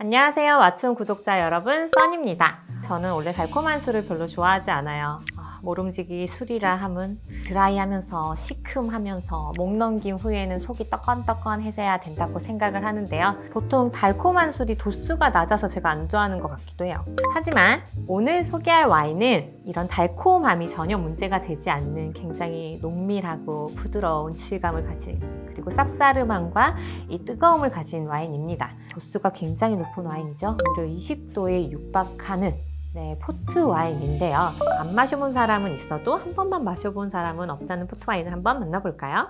안녕하세요. 왓츠 구독자 여러분, 써니입니다. 저는 원래 달콤한 술을 별로 좋아하지 않아요. 모름지기 술이라 함은 드라이하면서 시큼하면서 목 넘김 후에는 속이 떠건떠건해져야 된다고 생각을 하는데요. 보통 달콤한 술이 도수가 낮아서 제가 안 좋아하는 것 같기도 해요. 하지만 오늘 소개할 와인은 이런 달콤함이 전혀 문제가 되지 않는 굉장히 농밀하고 부드러운 질감을 가진, 그리고 쌉싸름함과 이 뜨거움을 가진 와인입니다. 도수가 굉장히 높은 와인이죠. 무려 20도에 육박하는 포트 와인인데요. 안 마셔본 사람은 있어도 한 번만 마셔본 사람은 없다는 포트 와인을 한번 만나볼까요?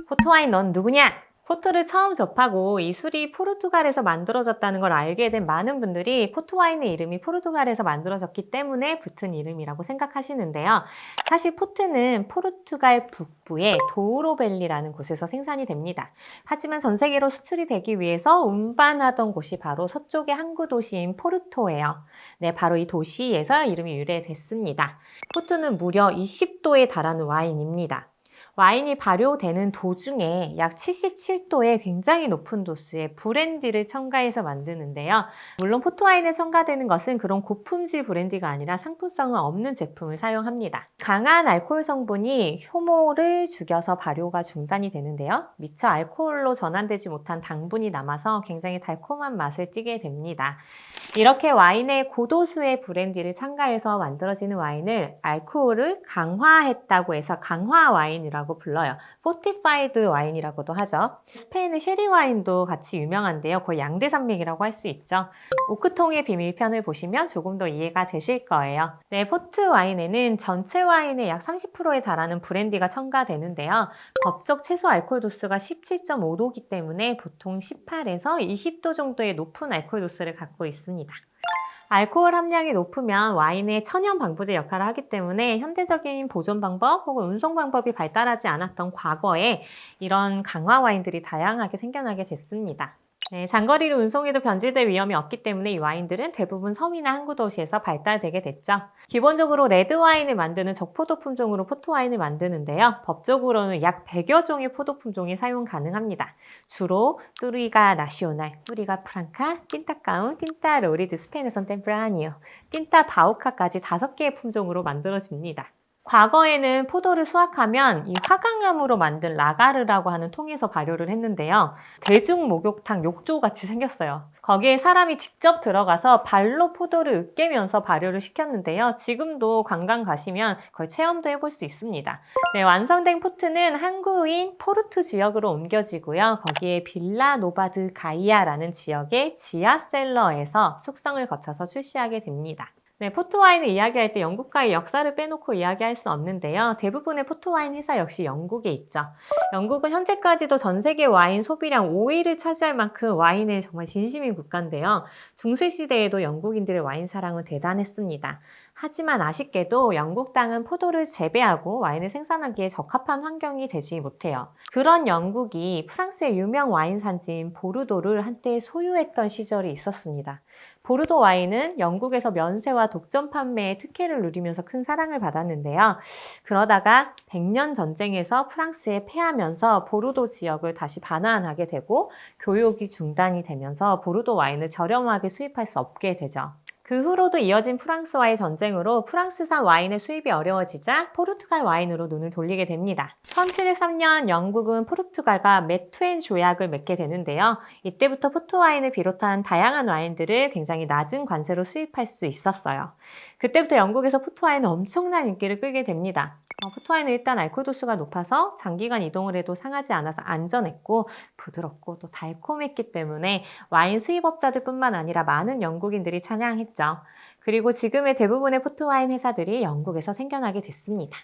포트 와인 넌 누구냐? 포트를 처음 접하고 이 술이 포르투갈에서 만들어졌다는 걸 알게 된 많은 분들이 포트 와인의 이름이 포르투갈에서 만들어졌기 때문에 붙은 이름이라고 생각하시는데요. 사실 포트는 포르투갈 북부의 도우로밸리라는 곳에서 생산이 됩니다. 하지만 전 세계로 수출이 되기 위해서 운반하던 곳이 바로 서쪽의 항구 도시인 포르토예요. 바로 이 도시에서 이름이 유래됐습니다. 포트는 무려 20도에 달하는 와인입니다. 와인이 발효되는 도중에 약 77도의 굉장히 높은 도수의 브랜디를 첨가해서 만드는데요. 물론 포트와인에 첨가되는 것은 그런 고품질 브랜디가 아니라 상품성은 없는 제품을 사용합니다. 강한 알코올 성분이 효모를 죽여서 발효가 중단이 되는데요. 미처 알코올로 전환되지 못한 당분이 남아서 굉장히 달콤한 맛을 띠게 됩니다. 이렇게 와인에 고도수의 브랜디를 첨가해서 만들어지는 와인을 알코올을 강화했다고 해서 강화 와인이라고 불러요. 포티파이드 와인이라고도 하죠. 스페인의 쉐리 와인도 같이 유명한데요. 거의 양대 산맥이라고 할 수 있죠. 오크통의 비밀 편을 보시면 조금 더 이해가 되실 거예요. 포트 와인에는 전체 와인의 약 30%에 달하는 브랜디가 첨가되는데요. 법적 최소 알코올 도수가 17.5도이기 때문에 보통 18에서 20도 정도의 높은 알코올 도수를 갖고 있습니다. 알코올 함량이 높으면 와인의 천연 방부제 역할을 하기 때문에 현대적인 보존 방법 혹은 운송 방법이 발달하지 않았던 과거에 이런 강화 와인들이 다양하게 생겨나게 됐습니다. 장거리로 운송에도 변질될 위험이 없기 때문에 이 와인들은 대부분 섬이나 항구 도시에서 발달되게 됐죠. 기본적으로 레드 와인을 만드는 적포도 품종으로 포트 와인을 만드는데요. 법적으로는 약 100여 종의 포도 품종이 사용 가능합니다. 주로 뚜리가 나시오날, 뚜리가 프랑카, 틴타 가운, 틴타 로리드, 스페인에선 템프라니오, 틴타 바우카까지 5개의 품종으로 만들어집니다. 과거에는 포도를 수확하면 이 화강암으로 만든 라가르라고 하는 통에서 발효를 했는데요. 대중 목욕탕 욕조같이 생겼어요. 거기에 사람이 직접 들어가서 발로 포도를 으깨면서 발효를 시켰는데요. 지금도 관광 가시면 그걸 체험도 해볼 수 있습니다. 완성된 포트는 항구인 포르투 지역으로 옮겨지고요. 거기에 빌라 노바드 가이아라는 지역의 지하셀러에서 숙성을 거쳐서 출시하게 됩니다. 포트 와인을 이야기할 때 영국과의 역사를 빼놓고 이야기할 수 없는데요. 대부분의 포트 와인 회사 역시 영국에 있죠. 영국은 현재까지도 전 세계 와인 소비량 5위를 차지할 만큼 와인에 정말 진심인 국가인데요. 중세 시대에도 영국인들의 와인 사랑은 대단했습니다. 하지만 아쉽게도 영국 땅은 포도를 재배하고 와인을 생산하기에 적합한 환경이 되지 못해요. 그런 영국이 프랑스의 유명 와인 산지인 보르도를 한때 소유했던 시절이 있었습니다. 보르도 와인은 영국에서 면세와 독점 판매의 특혜를 누리면서 큰 사랑을 받았는데요. 그러다가 100년 전쟁에서 프랑스에 패하면서 보르도 지역을 다시 반환하게 되고 교육이 중단이 되면서 보르도 와인을 저렴하게 수입할 수 없게 되죠. 그 후로도 이어진 프랑스와의 전쟁으로 프랑스산 와인의 수입이 어려워지자 포르투갈 와인으로 눈을 돌리게 됩니다. 1703년 영국은 포르투갈과 메투엔 조약을 맺게 되는데요. 이때부터 포트 와인을 비롯한 다양한 와인들을 굉장히 낮은 관세로 수입할 수 있었어요. 그때부터 영국에서 포트 와인은 엄청난 인기를 끌게 됩니다. 포트 와인은 일단 알코올 도수가 높아서 장기간 이동을 해도 상하지 않아서 안전했고 부드럽고 또 달콤했기 때문에 와인 수입업자들 뿐만 아니라 많은 영국인들이 찬양했죠. 그리고 지금의 대부분의 포트 와인 회사들이 영국에서 생겨나게 됐습니다.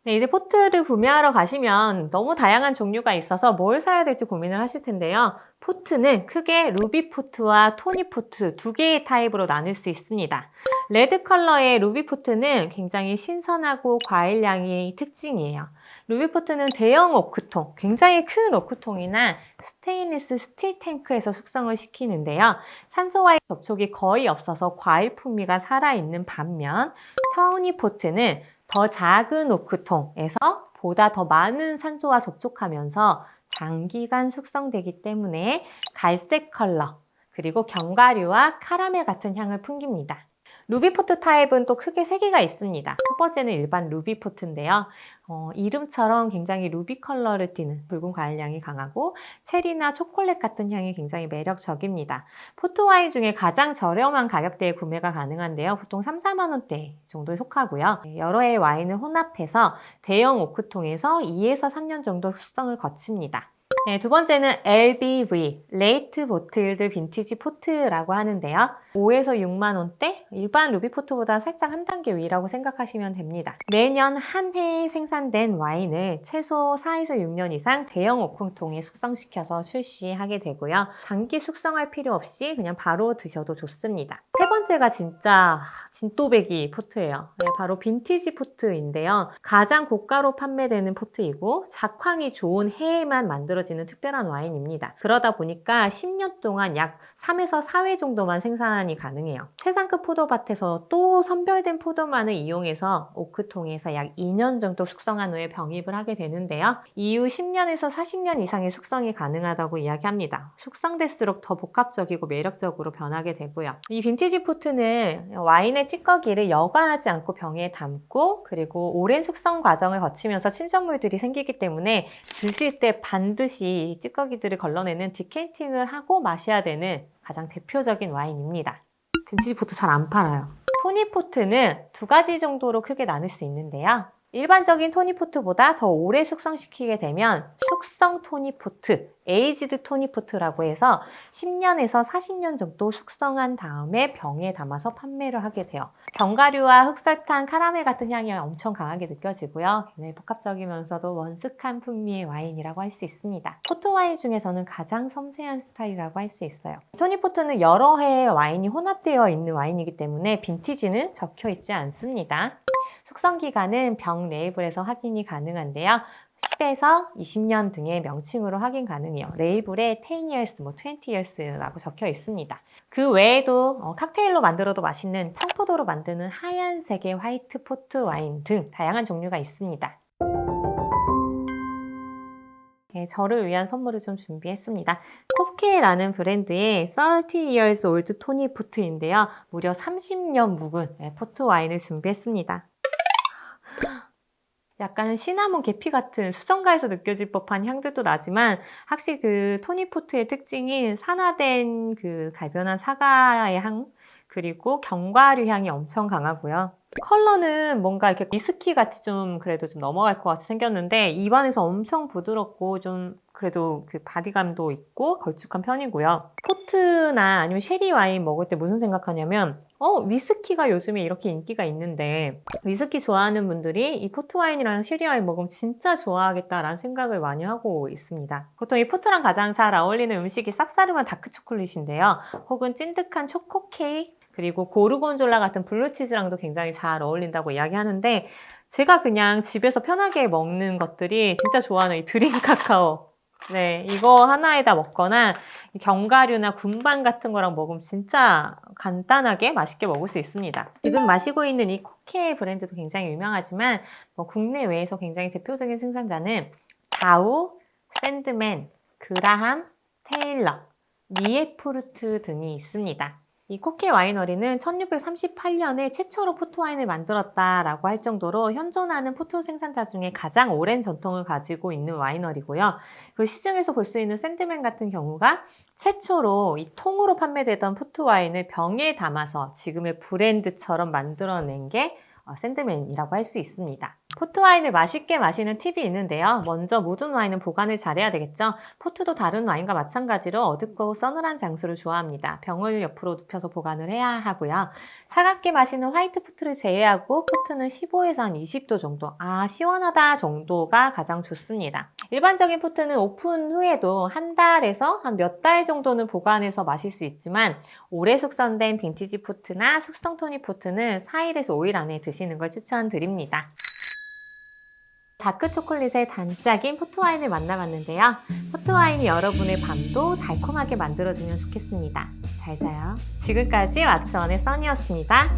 이제 포트를 구매하러 가시면 너무 다양한 종류가 있어서 뭘 사야 될지 고민을 하실 텐데요. 포트는 크게 루비 포트와 토니 포트 두 개의 타입으로 나눌 수 있습니다. 레드 컬러의 루비 포트는 굉장히 신선하고 과일향이 특징이에요. 루비 포트는 대형 오크통, 굉장히 큰 오크통이나 스테인리스 스틸 탱크에서 숙성을 시키는데요. 산소와의 접촉이 거의 없어서 과일 풍미가 살아있는 반면 토니 포트는 더 작은 오크통에서 보다 더 많은 산소와 접촉하면서 장기간 숙성되기 때문에 갈색 컬러, 그리고 견과류와 카라멜 같은 향을 풍깁니다. 루비포트 타입은 또 크게 3개가 있습니다. 첫 번째는 일반 루비포트인데요. 이름처럼 굉장히 루비 컬러를 띠는 붉은 과일향이 강하고 체리나 초콜릿 같은 향이 굉장히 매력적입니다. 포트와인 중에 가장 저렴한 가격대에 구매가 가능한데요. 보통 3, 4만 원대 정도에 속하고요. 여러 해의 와인을 혼합해서 대형 오크통에서 2에서 3년 정도 숙성을 거칩니다. 네, 두 번째는 LBV, 레이트 보틀드 빈티지 포트라고 하는데요. 5에서 6만 원대? 일반 루비포트보다 살짝 한 단계 위라고 생각하시면 됩니다. 매년 한 해에 생산된 와인을 최소 4에서 6년 이상 대형 오크통에 숙성시켜서 출시하게 되고요. 장기 숙성할 필요 없이 그냥 바로 드셔도 좋습니다. 세 번째가 진짜 진또배기 포트예요. 네, 바로 빈티지 포트인데요. 가장 고가로 판매되는 포트이고 작황이 좋은 해에만 만들어지는 특별한 와인입니다. 그러다 보니까 10년 동안 약 3에서 4회 정도만 생산이 가능해요. 최상급 포도밭에서 또 선별된 포도만을 이용해서 오크통에서 약 2년 정도 숙성한 후에 병입을 하게 되는데요. 이후 10년에서 40년 이상의 숙성이 가능하다고 이야기합니다. 숙성될수록 더 복합적이고 매력적으로 변하게 되고요. 이 빈티지 포트는 와인의 찌꺼기를 여과하지 않고 병에 담고 그리고 오랜 숙성 과정을 거치면서 침전물들이 생기기 때문에 드실 때 반드시 찌꺼기들을 걸러내는 디켄팅을 하고 마셔야 되는 가장 대표적인 와인입니다. 빈티지 포트 잘 안 팔아요. 토니포트는 2가지 정도로 크게 나눌 수 있는데요. 일반적인 토니포트보다 더 오래 숙성시키게 되면 숙성 토니포트, 에이지드 토니포트라고 해서 10년에서 40년 정도 숙성한 다음에 병에 담아서 판매를 하게 돼요. 견과류와 흑설탕, 카라멜 같은 향이 엄청 강하게 느껴지고요. 굉장히 복합적이면서도 원숙한 풍미의 와인이라고 할 수 있습니다. 포트와인 중에서는 가장 섬세한 스타일이라고 할 수 있어요. 토니포트는 여러 해의 와인이 혼합되어 있는 와인이기 때문에 빈티지는 적혀 있지 않습니다. 숙성 기간은 병 레이블에서 확인이 가능한데요. 10에서 20년 등의 명칭으로 확인 가능해요. 레이블에 10 years, 20 years라고 적혀 있습니다. 그 외에도 칵테일로 만들어도 맛있는 청포도로 만드는 하얀색의 화이트 포트 와인 등 다양한 종류가 있습니다. 네, 저를 위한 선물을 좀 준비했습니다. 콥케라는 브랜드의 30 years old 토니포트인데요. 무려 30년 묵은 포트 와인을 준비했습니다. 약간 시나몬 계피 같은 수정가에서 느껴질 법한 향들도 나지만 확실히 그 토니포트의 특징인 산화된 그 갈변한 사과의 향 그리고 견과류 향이 엄청 강하고요. 컬러는 뭔가 이렇게 위스키 같이 좀 그래도 좀 넘어갈 것 같이 생겼는데 입안에서 엄청 부드럽고 좀 그래도 그 바디감도 있고 걸쭉한 편이고요. 포트나 아니면 쉐리 와인 먹을 때 무슨 생각하냐면 위스키가 요즘에 이렇게 인기가 있는데 위스키 좋아하는 분들이 이 포트 와인이랑 쉐리 와인 먹으면 진짜 좋아하겠다라는 생각을 많이 하고 있습니다. 보통 이 포트랑 가장 잘 어울리는 음식이 쌉싸름한 다크 초콜릿인데요. 혹은 찐득한 초코 케이크 그리고 고르곤졸라 같은 블루치즈랑도 굉장히 잘 어울린다고 이야기하는데 제가 그냥 집에서 편하게 먹는 것들이 진짜 좋아하는 이 드림 카카오 네, 이거 하나에다 먹거나 견과류나 군반 같은 거랑 먹으면 진짜 간단하게 맛있게 먹을 수 있습니다. 지금 마시고 있는 이 코케 브랜드도 굉장히 유명하지만 국내외에서 굉장히 대표적인 생산자는 다우, 샌드맨, 그라함, 테일러, 니에프루트 등이 있습니다. 이 코케 와이너리는 1638년에 최초로 포트와인을 만들었다라고 할 정도로 현존하는 포트 생산자 중에 가장 오랜 전통을 가지고 있는 와이너리고요. 그 시중에서 볼 수 있는 샌드맨 같은 경우가 최초로 이 통으로 판매되던 포트와인을 병에 담아서 지금의 브랜드처럼 만들어낸 게 샌드맨이라고 할 수 있습니다. 포트와인을 맛있게 마시는 팁이 있는데요. 먼저 모든 와인은 보관을 잘해야 되겠죠. 포트도 다른 와인과 마찬가지로 어둡고 서늘한 장소를 좋아합니다. 병을 옆으로 눕혀서 보관을 해야 하고요. 차갑게 마시는 화이트 포트를 제외하고 포트는 15에서 한 20도 정도, 시원하다 정도가 가장 좋습니다. 일반적인 포트는 오픈 후에도 한 달에서 한 몇 달 정도는 보관해서 마실 수 있지만 오래 숙성된 빈티지 포트나 숙성 토니 포트는 4일에서 5일 안에 드시는 걸 추천드립니다. 다크 초콜릿의 단짝인 포트와인을 만나봤는데요. 포트와인이 여러분의 밤도 달콤하게 만들어주면 좋겠습니다. 잘 자요. 지금까지 왓츠원의 써니였습니다.